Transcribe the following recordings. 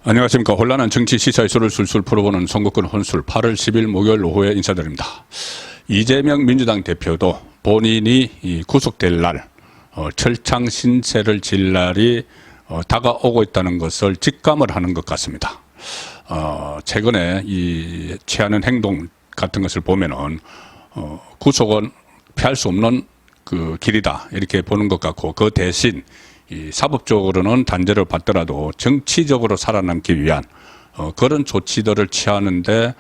안녕하십니까. 혼란한 정치 시사의 수를 술술 풀어보는 선거권 혼술 8월 10일 목요일 오후에 인사드립니다. 이재명 민주당 대표도 본인이 구속될 날 철창 신세를 질 날이 다가오고 있다는 것을 직감을 하는 것 같습니다. 최근에 이 취하는 행동 같은 것을 보면은 구속은 피할 수 없는 그 길이다 이렇게 보는 것 같고, 그 대신 이 사법적으로는 단죄를 받더라도 정치적으로 살아남기 위한 그런 조치들을 취하는데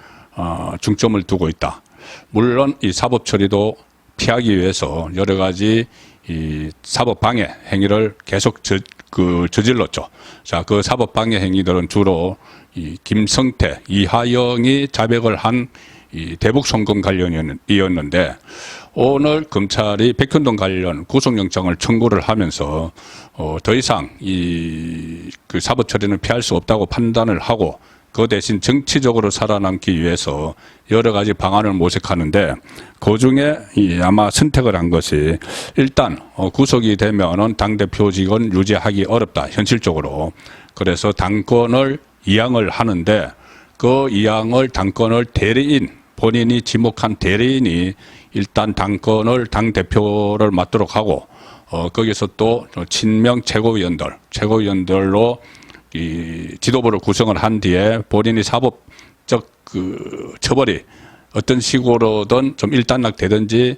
중점을 두고 있다. 물론 이 사법 처리도 피하기 위해서 여러 가지 이 사법 방해 행위를 계속 저질렀죠. 자, 그 사법 방해 행위들은 주로 이 김성태, 이하영이 자백을 한 이 대북 송금 관련이었는데, 오늘 검찰이 백현동 관련 구속영장을 청구를 하면서 더 이상 그 사법 처리는 피할 수 없다고 판단을 하고, 그 대신 정치적으로 살아남기 위해서 여러 가지 방안을 모색하는데, 그 중에 아마 선택을 한 것이, 일단 구속이 되면은 당대표직은 유지하기 어렵다, 현실적으로. 그래서 당권을 이양을 하는데, 그 이양을 당권을 본인이 지목한 대리인이 일단 당권을 당대표를 맡도록 하고, 거기서 또 친명 최고위원들로 이 지도부를 구성을 한 뒤에 본인이 사법적 처벌이 어떤 식으로든 좀 일단락 되든지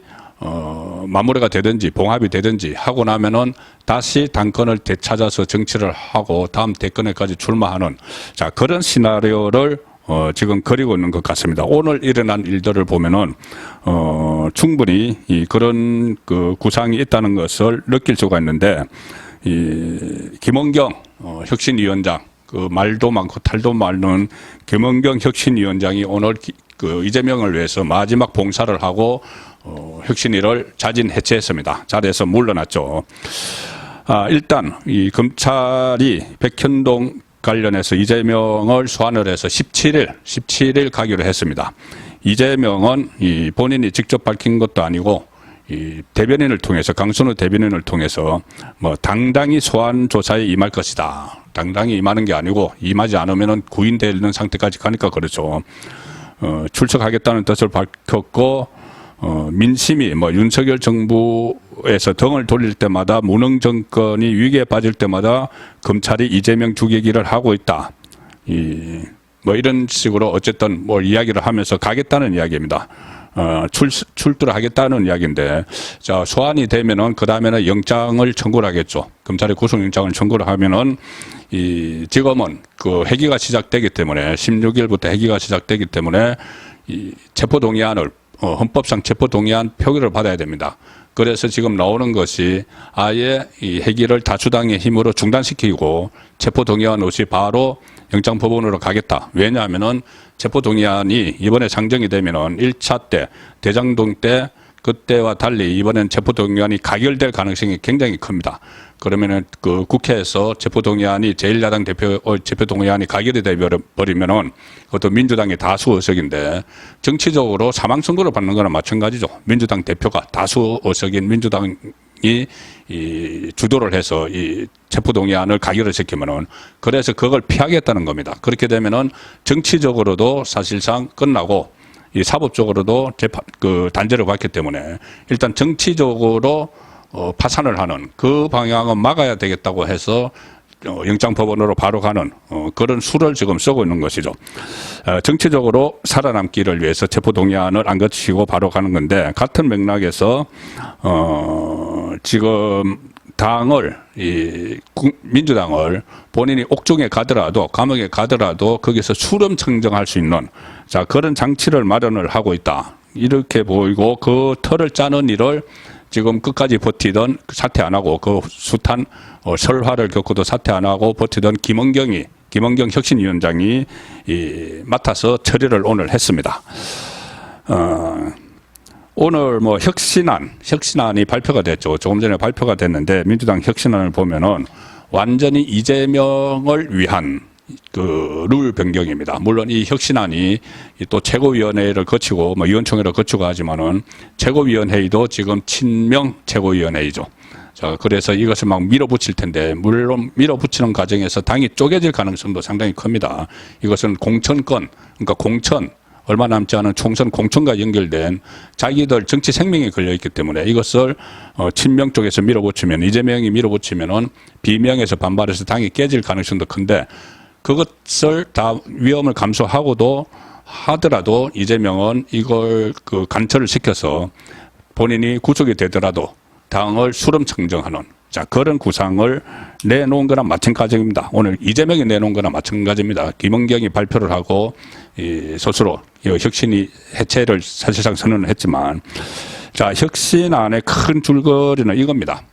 마무리가 되든지 봉합이 되든지 하고 나면은 다시 당권을 되찾아서 정치를 하고 다음 대권에까지 출마하는, 자, 그런 시나리오를 지금 그리고 있는 것 같습니다. 오늘 일어난 일들을 보면은 충분히 그런 구상이 있다는 것을 느낄 수가 있는데, 김원경 혁신위원장, 말도 많고 탈도 많은 김원경 혁신위원장이 오늘 이재명을 위해서 마지막 봉사를 하고 혁신위를 자진 해체했습니다. 자리에서 물러났죠. 일단 이 검찰이 백현동 관련해서 이재명을 소환을 해서 17일 가기로 했습니다. 이재명은 본인이 직접 밝힌 것도 아니고 대변인을 통해서, 강선우 대변인을 통해서 당당히 소환 조사에 임할 것이다. 당당히 임하는 게 아니고, 임하지 않으면은 구인되는 상태까지 가니까 그렇죠. 출석하겠다는 뜻을 밝혔고, 민심이 윤석열 정부에서 등을 돌릴 때마다, 무능 정권이 위기에 빠질 때마다 검찰이 이재명 죽이기를 하고 있다. 이런 식으로 어쨌든 이야기를 하면서 가겠다는 이야기입니다. 출두를 하겠다는 이야기인데, 자, 소환이 되면은 그 다음에는 영장을 청구를 하겠죠. 검찰이 구속영장을 청구를 하면은 지금은 회기가 시작되기 때문에, 16일부터 회기가 시작되기 때문에 체포동의안을 헌법상 체포동의안 표기를 받아야 됩니다. 그래서 지금 나오는 것이 아예 이 회기를 다수당의 힘으로 중단시키고 체포동의안 없이 바로 영장법원으로 가겠다. 왜냐하면은 체포동의안이 이번에 상정이 되면은 1차 때 대장동 때 그때와 달리 이번엔 체포동의안이 가결될 가능성이 굉장히 큽니다. 그러면은 국회에서 체포동의안이 제1야당 체포동의안이 가결이 되어버리면은 그것도 민주당의 다수 의석인데, 정치적으로 사망선고를 받는 거나 마찬가지죠. 민주당 대표가 다수 의석인 민주당이 주도를 해서 이 체포동의안을 가결을 시키면은, 그래서 그걸 피하겠다는 겁니다. 그렇게 되면은 정치적으로도 사실상 끝나고, 이 사법적으로도 단죄를 받기 때문에 일단 정치적으로 파산을 하는 그 방향은 막아야 되겠다고 해서 영장법원으로 바로 가는 그런 수를 지금 쓰고 있는 것이죠. 정치적으로 살아남기를 위해서 체포동의안을 안 거치고 바로 가는 건데, 같은 맥락에서 지금 민주당을 본인이 옥중에 가더라도, 감옥에 가더라도 거기서 수렴 청정할 수 있는, 자, 그런 장치를 마련을 하고 있다, 이렇게 보이고, 그 틀을 짜는 일을 지금 끝까지 버티던, 사퇴 안 하고, 숱한 설화를 겪고도 사퇴 안 하고 버티던 김원경 혁신위원장이 맡아서 처리를 오늘 했습니다. 오늘 혁신안이 발표가 됐죠. 조금 전에 발표가 됐는데, 민주당 혁신안을 보면은 완전히 이재명을 위한 룰 변경입니다. 물론 이 혁신안이 또 최고위원회를 거치고 위원총회를 거치고 하지만은 최고위원회의도 지금 친명 최고위원회의죠. 자, 그래서 이것을 막 밀어붙일 텐데, 물론 밀어붙이는 과정에서 당이 쪼개질 가능성도 상당히 큽니다. 이것은 공천권, 그러니까 공천, 얼마 남지 않은 총선 공천과 연결된 자기들 정치 생명이 걸려있기 때문에 이것을 친명 쪽에서 밀어붙이면, 이재명이 밀어붙이면은 비명에서 반발해서 당이 깨질 가능성도 큰데, 그것을 다 위험을 감수하고도 하더라도 이재명은 이걸 간철을 시켜서 본인이 구속이 되더라도 당을 수렴청정하는, 자, 그런 구상을 내놓은 거나 마찬가지입니다. 오늘 이재명이 내놓은 거나 마찬가지입니다. 김은경이 발표를 하고 스스로 혁신이 해체를 사실상 선언을 했지만, 자, 혁신안의 큰 줄거리는 이겁니다.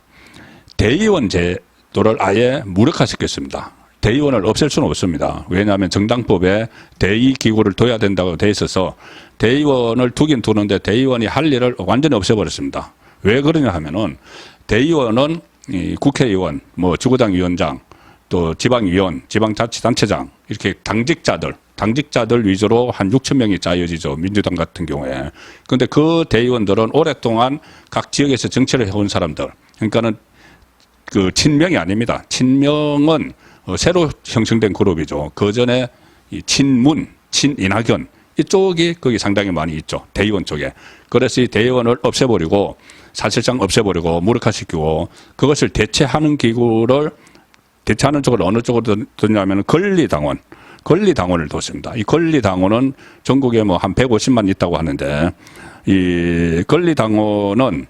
대의원 제도를 아예 무력화시켰습니다. 대의원을 없앨 수는 없습니다. 왜냐하면 정당법에 대의기구를 둬야 된다고 돼 있어서 대의원을 두긴 두는데 대의원이 할 일을 완전히 없애버렸습니다. 왜 그러냐 하면은 대의원은 국회의원, 뭐 지구당 위원장, 또 지방위원, 지방자치단체장, 이렇게 당직자들 위주로 한 6천 명이 짜여지죠. 민주당 같은 경우에. 그런데 그 대의원들은 오랫동안 각 지역에서 정치를 해온 사람들. 그러니까는 그 친명이 아닙니다. 친명은 새로 형성된 그룹이죠. 그 전에 친문, 친이낙연 이쪽이 거기 상당히 많이 있죠. 대의원 쪽에. 그래서 이 대의원을 없애버리고, 사실상 없애버리고 무력화시키고, 그것을 대체하는 기구를, 대체하는 쪽을 어느 쪽으로 뒀냐면 권리당원을 뒀습니다. 이 권리당원은 전국에 뭐 한 150만 있다고 하는데, 이 권리당원은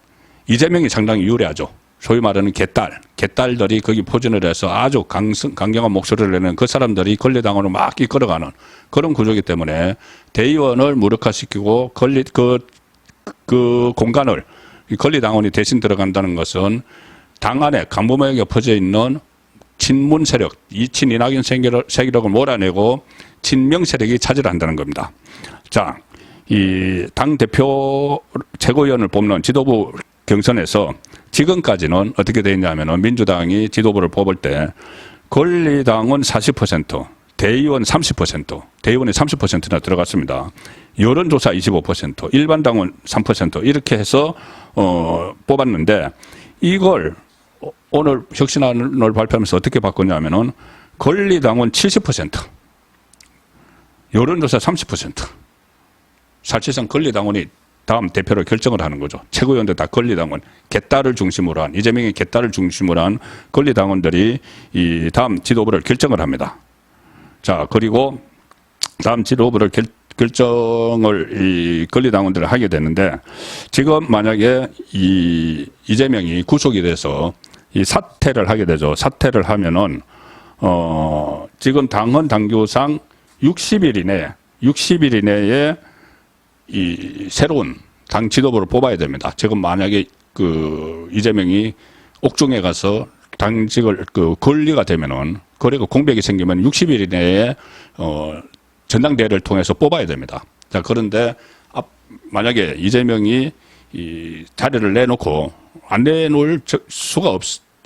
이재명이 상당히 유리하죠. 소위 말하는 개딸들이 거기 포진을 해서 아주 강경한 목소리를 내는 그 사람들이 권리당원을 막 이끌어가는 그런 구조이기 때문에 대의원을 무력화시키고 그 공간을 이 권리당원이 대신 들어간다는 것은 당 안에 강부모에게 퍼져 있는 친문 세력, 이 친이낙연 세력을 몰아내고 친명 세력이 차지를 한다는 겁니다. 자, 이 당 대표 최고위원을 뽑는 지도부 경선에서 지금까지는 어떻게 되어 있냐면은 민주당이 지도부를 뽑을 때 권리당원 40%, 대의원 30%, 대의원이 30%나 들어갔습니다. 여론조사 25%, 일반당원 3% 이렇게 해서 뽑았는데, 이걸 오늘 혁신안을 발표하면서 어떻게 바꿨냐면은 권리당원 70%, 여론조사 30%. 사실상 권리당원이 다음 대표로 결정을 하는 거죠. 최고위원들 다 권리당원, 개딸을 중심으로 한, 이재명의 개딸을 중심으로 한 권리당원들이 이 다음 지도부를 결정을 합니다. 자, 그리고 다음 지도부를 결정을 이 권리당원들을 하게 되는데, 지금 만약에 이재명이 구속이 돼서 이 사퇴를 하게 되죠. 사퇴를 하면은, 지금 당헌 당규상 60일 이내에 이 새로운 당 지도부를 뽑아야 됩니다. 지금 만약에 이재명이 옥중에 가서 당직을 권리가 되면은, 권리가 공백이 생기면 60일 이내에 전당대회를 통해서 뽑아야 됩니다. 자, 그런데 만약에 이재명이 이 자리를 내놓고 안 내놓을 수가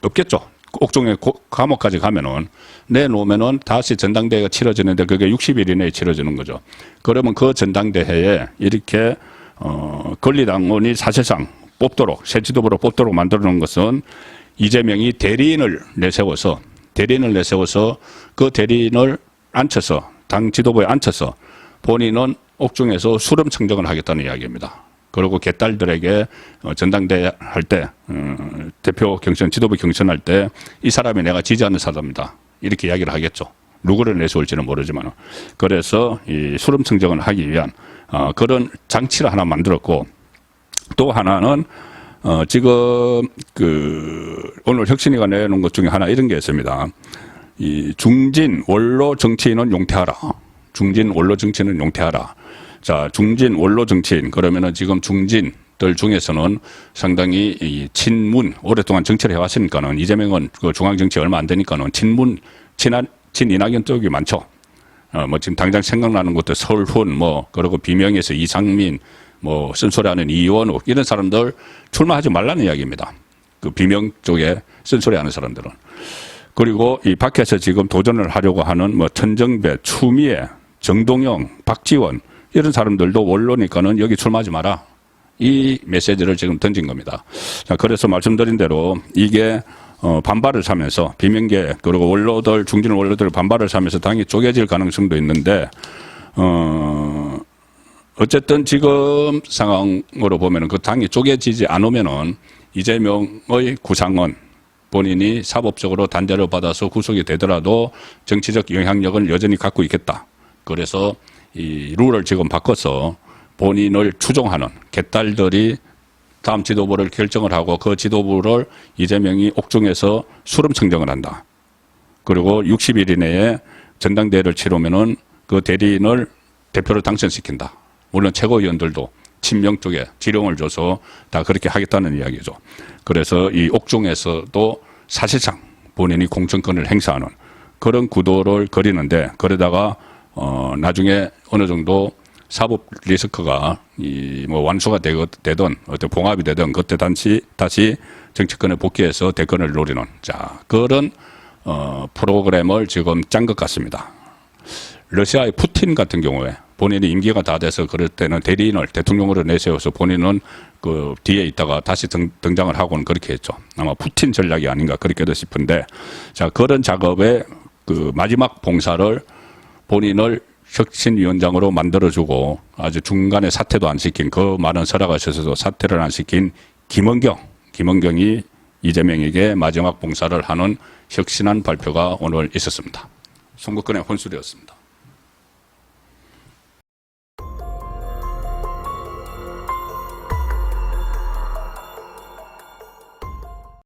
없겠죠. 옥중에 감옥까지 가면은, 내놓으면은 다시 전당대회가 치러지는데 그게 60일 이내에 치러지는 거죠. 그러면 그 전당대회에 이렇게 권리당원이 사실상 뽑도록, 새 지도부로 뽑도록 만들어 놓은 것은 이재명이 대리인을 내세워서 그 대리인을 앉혀서, 당 지도부에 앉혀서 본인은 옥중에서 수렴청정을 하겠다는 이야기입니다. 그리고 개딸들에게 전당대회 할 때, 대표 경선, 지도부 경선할 때 이 사람이 내가 지지하는 사람이다, 이렇게 이야기를 하겠죠. 누구를 내세울지는 모르지만. 그래서 이 수렴청정을 하기 위한 그런 장치를 하나 만들었고, 또 하나는 지금 오늘 혁신위가 내놓은 것 중에 하나 이런 게 있습니다. 이 중진 원로 정치인은 용퇴하라. 중진 원로 정치인은 용퇴하라. 자, 중진 원로 정치인, 그러면은 지금 중진들 중에서는 상당히 이 친문, 오랫동안 정치를 해왔으니까는, 이재명은 그 중앙정치 얼마 안 되니까는 친이낙연 쪽이 많죠. 뭐 지금 당장 생각나는 것도 설훈, 그리고 비명에서 이상민, 쓴소리하는 이원욱, 이런 사람들 출마하지 말라는 이야기입니다. 그 비명 쪽에 쓴소리하는 사람들은. 그리고 이 밖에서 지금 도전을 하려고 하는 천정배, 추미애, 정동영, 박지원, 이런 사람들도 원로니까는 여기 출마하지 마라, 이 메시지를 지금 던진 겁니다. 자, 그래서 말씀드린 대로 이게 반발을 사면서 비명계 그리고 원로들 중진 원로들 반발을 사면서 당이 쪼개질 가능성도 있는데 어쨌든 지금 상황으로 보면은 그 당이 쪼개지지 않으면은 이재명의 구상은 본인이 사법적으로 단죄를 받아서 구속이 되더라도 정치적 영향력을 여전히 갖고 있겠다. 그래서 이 룰을 지금 바꿔서 본인을 추종하는 개딸들이 다음 지도부를 결정을 하고 그 지도부를 이재명이 옥중에서 수름 청정을 한다. 그리고 60일 이내에 전당대회를 치르면은 그 대리인을 대표로 당선시킨다. 물론 최고위원들도 친명 쪽에 지령을 줘서 다 그렇게 하겠다는 이야기죠. 그래서 이 옥중에서도 사실상 본인이 공천권을 행사하는 그런 구도를 그리는데 그러다가 나중에 어느 정도 사법 리스크가 뭐 완수가 되든 어떤 봉합이 되든 그때 다시 정치권에 복귀해서 대권을 노리는 자 그런 프로그램을 지금 짠 것 같습니다. 러시아의 푸틴 같은 경우에 본인이 임기가 다 돼서 그럴 때는 대리인을 대통령으로 내세워서 본인은 그 뒤에 있다가 다시 등장을 하고는 그렇게 했죠. 아마 푸틴 전략이 아닌가 그렇게도 싶은데 자 그런 작업의 그 마지막 봉사를 본인을 혁신위원장으로 만들어주고 아주 중간에 사퇴도 안 시킨 그 많은 설악하셔서도 사퇴를 안 시킨 김원경이 이재명에게 마지막 봉사를 하는 혁신한 발표가 오늘 있었습니다. 선거권의 혼술이었습니다.